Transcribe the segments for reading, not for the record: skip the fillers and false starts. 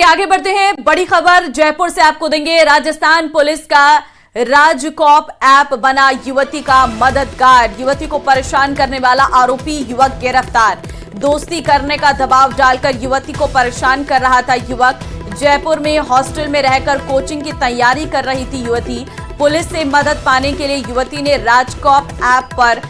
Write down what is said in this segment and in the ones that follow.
आगे बढ़ते हैं। बड़ी खबर जयपुर से आपको देंगे। राजस्थान पुलिस का राजकॉप ऐप बना युवती का मददगार। युवती को परेशान करने वाला आरोपी युवक गिरफ्तार। दोस्ती करने का दबाव डालकर युवती को परेशान कर रहा था युवक। जयपुर में हॉस्टल में रहकर कोचिंग की तैयारी कर रही थी युवती। पुलिस से मदद पाने के लिए युवती ने राजकॉप ऐप पर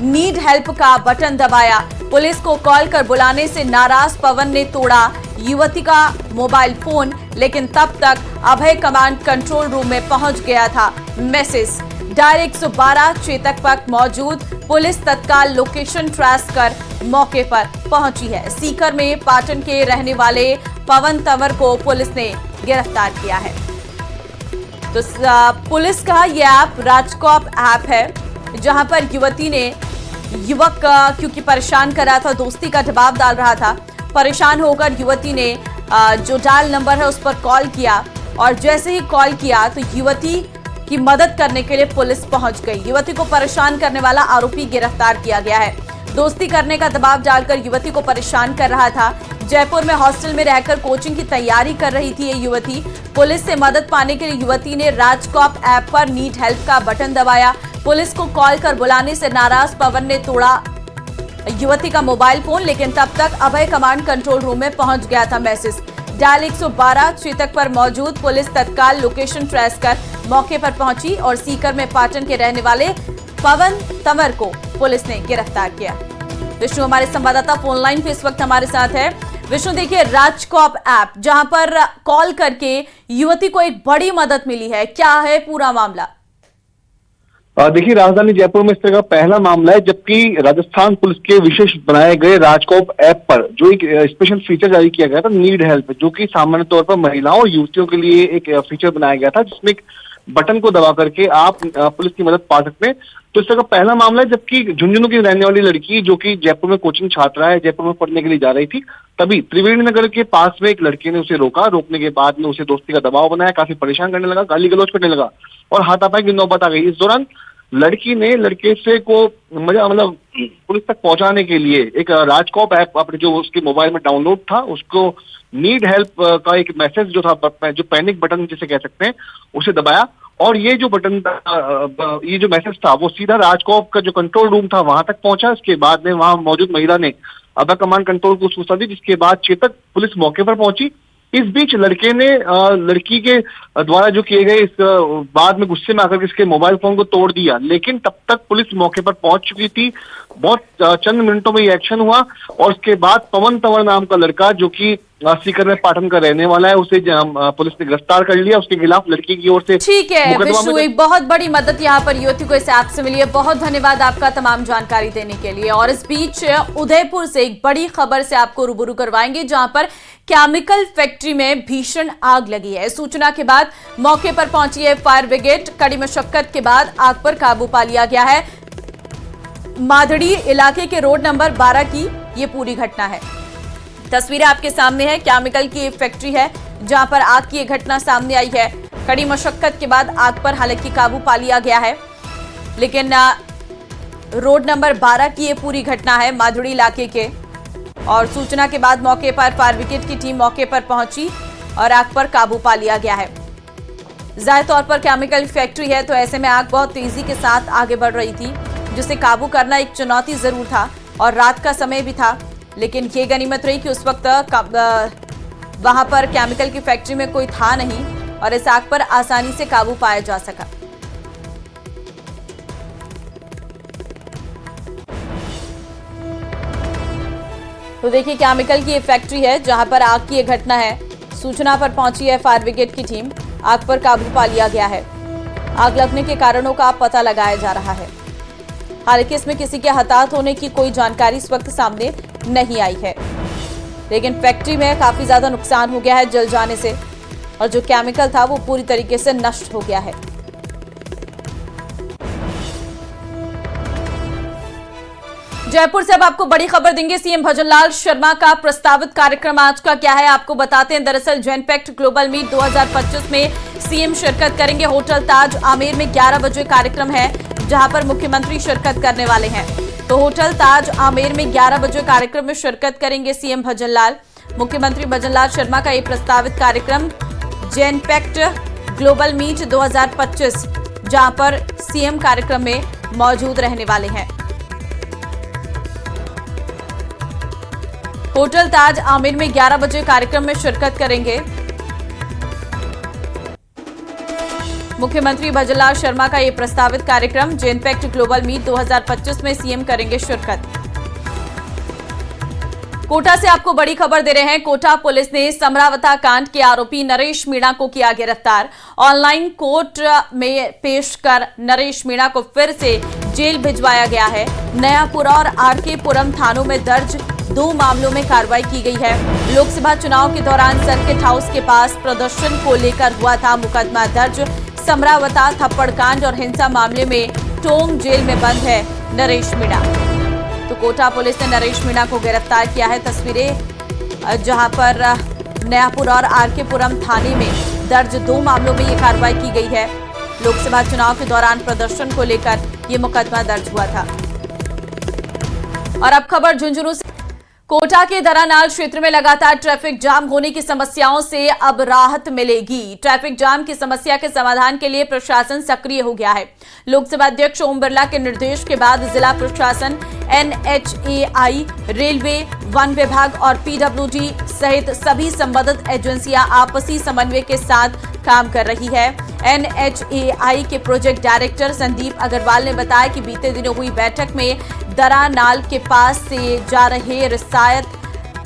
नीड हेल्प का बटन दबाया। पुलिस को कॉल कर बुलाने से नाराज पवन ने तोड़ा युवती का मोबाइल फोन, लेकिन तब तक अभय कमांड कंट्रोल रूम में पहुंच गया था मैसेज। डायल 112 चेतक पर मौजूद पुलिस तत्काल लोकेशन ट्रेस कर मौके पर पहुंची है। सीकर में पाटन के रहने वाले पवन तंवर को पुलिस ने गिरफ्तार किया है। तो पुलिस का यह ऐप राजकॉप ऐप है, जहां पर युवती ने युवक क्योंकि परेशान कर रहा था, दोस्ती का दबाव डाल रहा था। परेशान होकर युवती ने जो डायल नंबर है उस पर कॉल किया और जैसे ही कॉल किया तो युवती की मदद करने के लिए पुलिस पहुंच गई। युवती को परेशान करने वाला आरोपी गिरफ्तार किया गया है। दोस्ती करने का दबाव डालकर युवती को परेशान कर रहा था। जयपुर में हॉस्टल में रहकर कोचिंग की तैयारी कर रही थी ये युवती। पुलिस से मदद पाने के लिए युवती ने राजकॉप ऐप पर नीड हेल्प का बटन दबाया। पुलिस को कॉल कर बुलाने से नाराज पवन ने तोड़ा युवती का मोबाइल फोन, लेकिन तब तक अभय कमांड कंट्रोल रूम में पहुंच गया था मैसेज। डायल 112 चेतक पर मौजूद पुलिस तत्काल लोकेशन ट्रेस कर मौके पर पहुंची और सीकर में पाटन के रहने वाले पवन तंवर को पुलिस ने गिरफ्तार किया। विष्णु हमारे संवाददाता फोन लाइन पे इस वक्त हमारे साथ है। विष्णु, देखिए राजकॉप ऐप जहां पर कॉल करके युवती को एक बड़ी मदद मिली है, क्या है पूरा मामला? देखिए, राजधानी जयपुर में इस तरह का पहला मामला है, जबकि राजस्थान पुलिस के विशेष बनाए गए राजकॉप ऐप पर जो एक स्पेशल फीचर जारी किया गया था नीड हेल्प, जो कि सामान्य तौर पर महिलाओं और युवतियों के लिए एक फीचर बनाया गया था, जिसमें एक बटन को दबा करके आप पुलिस की मदद पा सकते हैं। तो इस तरह का पहला मामला है, जबकि झुंझुनू की रहने वाली लड़की जो कि जयपुर में कोचिंग छात्रा है, जयपुर में पढ़ने के लिए जा रही थी, तभी त्रिवेणी नगर के पास में एक लड़के ने उसे रोका। रोकने के बाद में उसे दोस्ती का दबाव बनाया, काफी परेशान करने लगा, गाली गलौज करने लगा और हाथापाई की नौबत आ गई। इस दौरान लड़की ने लड़के से को मतलब पुलिस तक पहुंचाने के लिए एक राजकॉप ऐप अपने जो उसके मोबाइल में डाउनलोड था, उसको नीड हेल्प का एक मैसेज जो था, जो पैनिक बटन जिसे कह सकते हैं, उसे दबाया और ये जो बटन था, ये जो मैसेज था, वो सीधा राजकॉप का जो कंट्रोल रूम था वहां तक पहुंचा। इसके बाद में वहां मौजूद महिला ने अभय कमांड कंट्रोल को सूचना दी, जिसके बाद चेतक पुलिस मौके पर पहुंची। इस बीच लड़के ने लड़की के द्वारा जो किए गए इस बाद में गुस्से में आकर इसके मोबाइल फोन को तोड़ दिया, लेकिन तब तक पुलिस मौके पर पहुंच चुकी थी। बहुत चंद मिनटों में ये एक्शन हुआ और उसके बाद पवन तंवर नाम का लड़का, जो कि सीकर में पाटन का रहने वाला है, उसे पुलिस ने गिरफ्तार कर लिया। उसके खिलाफ लड़की की ओर से ठीक है विष्णु, एक बहुत बड़ी मदद यहाँ पर युवती को इस ऐप से मिली है। बहुत धन्यवाद आपका तमाम जानकारी देने के लिए। और इस बीच उदयपुर से एक बड़ी खबर से आपको रूबरू करवाएंगे, जहां पर केमिकल फैक्ट्री में भीषण आग लगी है। सूचना के बाद मौके पर पहुंची है फायर ब्रिगेड। कड़ी मशक्कत के बाद आग पर काबू पा लिया गया है। माधड़ी इलाके के रोड नंबर 12 की ये पूरी घटना है। तस्वीरें आपके सामने है। केमिकल की फैक्ट्री है जहां पर आग की यह घटना सामने आई है। कड़ी मशक्कत के बाद आग पर हालांकि काबू पा लिया गया है, लेकिन रोड नंबर 12 की ये पूरी घटना है माधुड़ी इलाके के। और सूचना के बाद मौके पर फायर ब्रिगेड की टीम मौके पर पहुंची और आग पर काबू पा लिया गया है। जाहिर तौर पर केमिकल फैक्ट्री है, तो ऐसे में आग बहुत तेजी के साथ आगे बढ़ रही थी, जिसे काबू करना एक चुनौती जरूर था और रात का समय भी था। लेकिन ये गनीमत रही कि उस वक्त वहां पर केमिकल की फैक्ट्री में कोई था नहीं और इस आग पर आसानी से काबू पाया जा सका। तो देखिए, केमिकल की ये फैक्ट्री है जहां पर आग की ये घटना है। सूचना पर पहुंची है फायर ब्रिगेड की टीम। आग पर काबू पा लिया गया है। आग लगने के कारणों का पता लगाया जा रहा है। हालांकि इसमें किसी के हताहत होने की कोई जानकारी इस वक्त सामने नहीं आई है, लेकिन फैक्ट्री में काफी ज्यादा नुकसान हो गया है जल जाने से और जो केमिकल था वो पूरी तरीके से नष्ट हो गया है। जयपुर से अब आपको बड़ी खबर देंगे। सीएम भजनलाल शर्मा का प्रस्तावित कार्यक्रम आज का क्या है आपको बताते हैं। दरअसल जेनपैक्ट ग्लोबल मीट 2025 में सीएम शिरकत करेंगे। होटल ताज आमेर में 11 बजे कार्यक्रम है, जहां पर मुख्यमंत्री शिरकत करने वाले हैं। तो होटल ताज आमेर में 11 बजे कार्यक्रम में शिरकत करेंगे सीएम भजनलाल। मुख्यमंत्री भजनलाल शर्मा का ये प्रस्तावित कार्यक्रम जेनपेक्ट ग्लोबल मीट 2025, जहां पर सीएम कार्यक्रम में मौजूद रहने वाले हैं। होटल ताज आमिर में 11 बजे कार्यक्रम में शिरकत करेंगे। मुख्यमंत्री भजनलाल शर्मा का यह प्रस्तावित कार्यक्रम जेनपेक्ट ग्लोबल मीट 2025 में सीएम करेंगे शिरकत। कोटा से आपको बड़ी खबर दे रहे हैं। कोटा पुलिस ने समरावता कांड के आरोपी नरेश मीणा को किया गिरफ्तार। ऑनलाइन कोर्ट में पेश कर नरेश मीणा को फिर से जेल भिजवाया गया है। नयापुरा और आरके पुरम थानों में दर्ज 2 मामलों में कार्रवाई की गई है। लोकसभा चुनाव के दौरान सर्किट हाउस के पास प्रदर्शन को लेकर हुआ था मुकदमा दर्ज। समरावता थप्पड़ कांड और हिंसा मामले में टोंग जेल में बंद है नरेश मीणा। तो कोटा पुलिस ने नरेश मीणा को गिरफ्तार किया है। तस्वीरें जहां पर नयापुरा और आरके पुरम थाने में दर्ज 2 मामलों में ये कार्रवाई की गई है। लोकसभा चुनाव के दौरान प्रदर्शन को लेकर ये मुकदमा दर्ज हुआ था। और अब खबर झुंझुनू से। कोटा के दरानाल क्षेत्र में लगातार ट्रैफिक जाम होने की समस्याओं से अब राहत मिलेगी। ट्रैफिक जाम की समस्या के समाधान के लिए प्रशासन सक्रिय हो गया है। लोकसभा अध्यक्ष ओम बिरला के निर्देश के बाद जिला प्रशासन, NHAI, रेलवे, वन विभाग और PWD सहित सभी संबंधित एजेंसियां आपसी समन्वय के साथ काम कर रही है। NHAI के प्रोजेक्ट डायरेक्टर संदीप अग्रवाल ने बताया कि बीते दिनों हुई बैठक में दरानाल के पास से जा रहे रियासत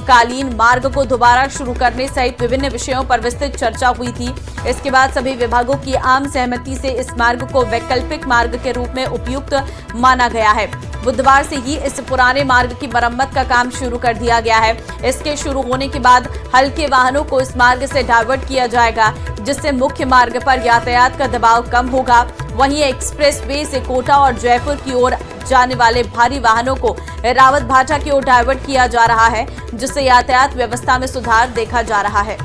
कालीन मार्ग को दोबारा शुरू करने सहित विभिन्न विषयों पर विस्तृत चर्चा हुई थी। इसके बाद सभी विभागों की आम सहमति से इस मार्ग को वैकल्पिक मार्ग के रूप में उपयुक्त माना गया है। बुधवार से ही इस पुराने मार्ग की मरम्मत का काम शुरू कर दिया गया है। इसके शुरू होने के बाद हल्के वाहनों को इस मार्ग से डाइवर्ट किया जाएगा, जिससे मुख्य मार्ग पर यातायात का दबाव कम होगा। वहीं एक्सप्रेस वे से कोटा और जयपुर की ओर जाने वाले भारी वाहनों को रावत भाटा की ओर डाइवर्ट किया जा रहा है, जिससे यातायात व्यवस्था में सुधार देखा जा रहा है।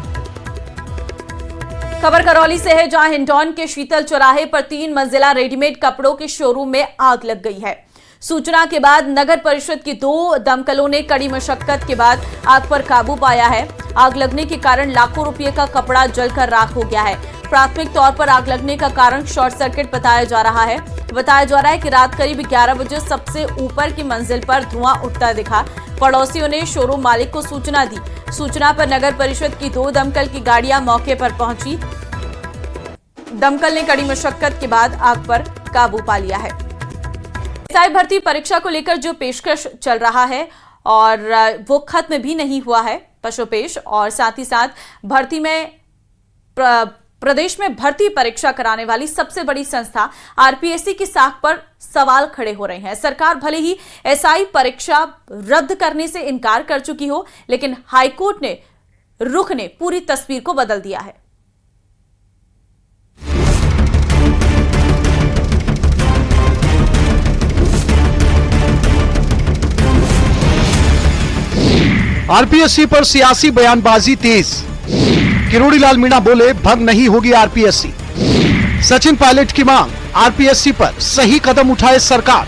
खबर करौली से है, जहां हिंडौन के शीतल चौराहे पर 3 मंजिला रेडीमेड कपड़ों के शोरूम में आग लग गई है। सूचना के बाद नगर परिषद की 2 दमकलों ने कड़ी मशक्कत के बाद आग पर काबू पाया है। आग लगने के कारण लाखों रुपए का कपड़ा जलकर राख हो गया है। प्राथमिक तौर पर आग लगने का कारण शॉर्ट सर्किट बताया जा रहा है। बताया जा रहा है कि रात करीब 11 बजे सबसे ऊपर की मंजिल पर धुआं उठता दिखा। पड़ोसियों ने शोरूम मालिक को सूचना दी। सूचना पर नगर परिषद की 2 दमकल की गाड़ियां मौके पर पहुंची। दमकल ने कड़ी मशक्कत के बाद आग पर काबू पा लिया है। एसआई भर्ती परीक्षा को लेकर जो पेशकश चल रहा है और वो खत्म भी नहीं हुआ है पशुपेश, और साथ ही साथ भर्ती में प्रदेश में भर्ती परीक्षा कराने वाली सबसे बड़ी संस्था आरपीएससी की साख पर सवाल खड़े हो रहे हैं। सरकार भले ही एसआई परीक्षा रद्द करने से इनकार कर चुकी हो, लेकिन हाईकोर्ट ने रुख ने पूरी तस्वीर को बदल दिया है। आरपीएससी पर सियासी बयानबाजी तेज। किरोड़ी लाल मीणा बोले, भंग नहीं होगी आरपीएससी। सचिन पायलट की मांग, आरपीएससी पर सही कदम उठाए सरकार।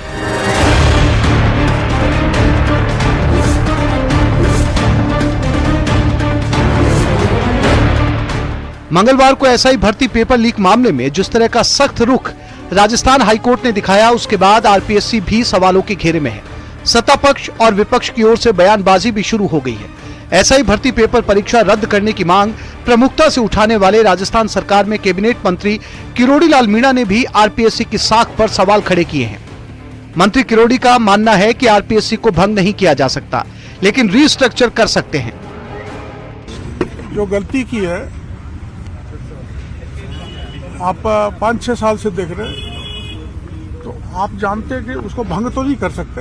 मंगलवार को एसआई भर्ती पेपर लीक मामले में जिस तरह का सख्त रुख राजस्थान हाईकोर्ट ने दिखाया, उसके बाद आरपीएससी भी सवालों के घेरे में है। सत्ता पक्ष और विपक्ष की ओर से बयानबाजी भी शुरू हो गई है। एसआई भर्ती पेपर परीक्षा रद्द करने की मांग प्रमुखता से उठाने वाले राजस्थान सरकार में कैबिनेट मंत्री किरोड़ी लाल मीणा ने भी आरपीएससी की साख पर सवाल खड़े किए हैं। मंत्री किरोड़ी का मानना है कि आरपीएससी को भंग नहीं किया जा सकता, लेकिन रीस्ट्रक्चर कर सकते हैं। जो गलती की है, आप 5-6 साल से देख रहे हैं, तो आप जानते हैं कि उसको भंग तो नहीं कर सकते।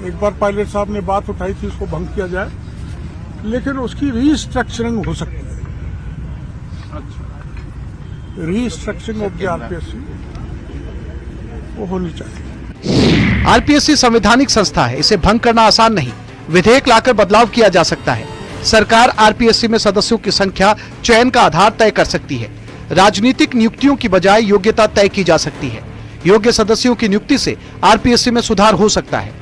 एक बार पायलट साहब ने बात उठाई थी उसको भंग किया जाए, लेकिन उसकी रीस्ट्रक्चरिंग हो सकती है। रीस्ट्रक्चरिंग ऑफ द आरपीएससी वो होनी चाहिए। आरपीएससी संवैधानिक संस्था है, इसे भंग करना आसान नहीं। विधेयक लाकर बदलाव किया जा सकता है। सरकार आरपीएससी में सदस्यों की संख्या चयन का आधार तय कर सकती है। राजनीतिक नियुक्तियों की बजाय योग्यता तय की जा सकती है। योग्य सदस्यों की नियुक्ति से आरपीएससी में सुधार हो सकता है।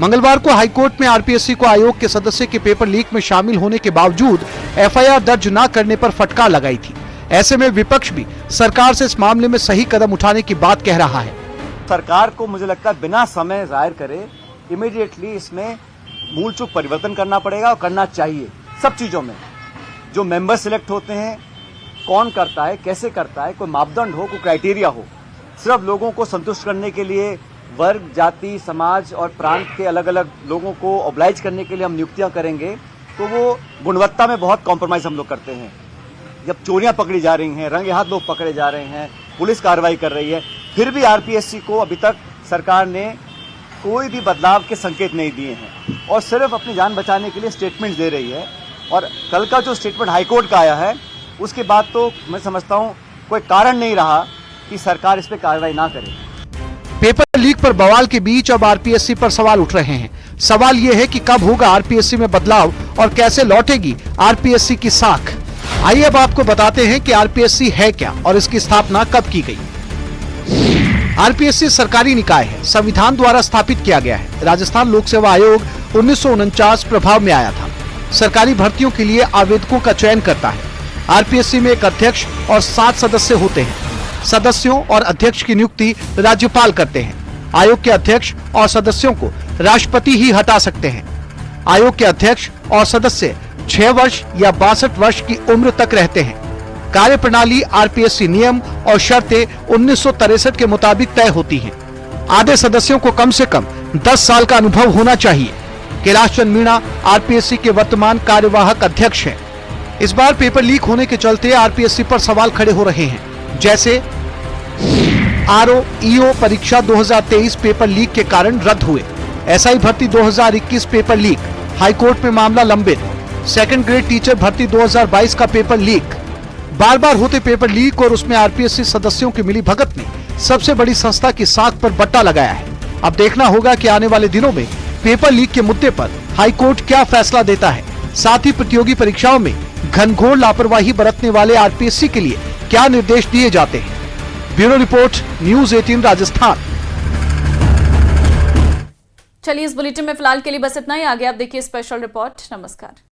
मंगलवार को हाईकोर्ट में आरपीएससी को आयोग के सदस्य के पेपर लीक में शामिल होने के बावजूद एफआईआर दर्ज न करने पर फटकार लगाई थी। ऐसे में विपक्ष भी सरकार से इस मामले में सही कदम उठाने की बात कह रहा है। सरकार को मुझे लगता है बिना समय जाहिर करे इमीडिएटली इसमें मूल चूक परिवर्तन करना पड़ेगा और करना चाहिए। सब चीजों में जो मेंबर सिलेक्ट होते हैं, कौन करता है, कैसे करता है, कोई मापदंड हो, कोई क्राइटेरिया हो। सिर्फ लोगों को संतुष्ट करने के लिए वर्ग, जाति, समाज और प्रांत के अलग अलग लोगों को ऑब्लाइज करने के लिए हम नियुक्तियां करेंगे तो वो गुणवत्ता में बहुत कॉम्प्रोमाइज हम लोग करते हैं। जब चोरियां पकड़ी जा रही हैं, रंगे हाथ लोग पकड़े जा रहे हैं, पुलिस कार्रवाई कर रही है, फिर भी आरपीएससी को अभी तक सरकार ने कोई भी बदलाव के संकेत नहीं दिए हैं और सिर्फ अपनी जान बचाने के लिए स्टेटमेंट दे रही है। और कल का जो स्टेटमेंट हाईकोर्ट का आया है उसके बाद तो मैं समझता हूं कोई कारण नहीं रहा कि सरकार इस पर कार्रवाई ना करे। पेपर लीक पर बवाल के बीच अब आरपीएससी पर सवाल उठ रहे हैं। सवाल यह है कि कब होगा आरपीएससी में बदलाव और कैसे लौटेगी आरपीएससी की साख। आइए अब आपको बताते हैं कि आरपीएससी है क्या और इसकी स्थापना कब की गई। आरपीएससी सरकारी निकाय है, संविधान द्वारा स्थापित किया गया है। राजस्थान लोक सेवा आयोग 1949 प्रभाव में आया था। सरकारी भर्तियों के लिए आवेदकों का चयन करता है। आरपीएससी में एक अध्यक्ष और 7 सदस्य होते हैं। सदस्यों और अध्यक्ष की नियुक्ति राज्यपाल करते हैं। आयोग के अध्यक्ष और सदस्यों को राष्ट्रपति ही हटा सकते हैं। आयोग के अध्यक्ष और सदस्य 6 वर्ष या 62 वर्ष की उम्र तक रहते हैं। कार्यप्रणाली आरपीएससी नियम और शर्तें 1963 के मुताबिक तय होती हैं। आधे सदस्यों को कम से कम 10 साल का अनुभव होना चाहिए। कैलाश चंद मीणा आरपीएससी के वर्तमान कार्यवाहक अध्यक्ष हैं। इस बार पेपर लीक होने के चलते आरपीएससी पर सवाल खड़े हो रहे हैं, जैसे आरओ ईओ परीक्षा 2023 पेपर लीक के कारण रद्द हुए। एसआई भर्ती 2021 पेपर लीक, हाईकोर्ट में मामला लंबित। सेकंड ग्रेड टीचर भर्ती 2022 का पेपर लीक। बार बार होते पेपर लीक और उसमें आरपीएससी सदस्यों की मिली भगत ने सबसे बड़ी संस्था की साख पर बट्टा लगाया है। अब देखना होगा कि आने वाले दिनों में पेपर लीक के मुद्दे पर हाईकोर्ट क्या फैसला देता है। साथ ही प्रतियोगी परीक्षाओं में घनघोर लापरवाही बरतने वाले आरपीएससी के लिए क्या निर्देश दिए जाते हैं। Bureau report, news 18 Rajasthan. चलिए इस बुलेटिन में फिलहाल के लिए बस इतना ही। आगे आप देखिए स्पेशल रिपोर्ट। नमस्कार।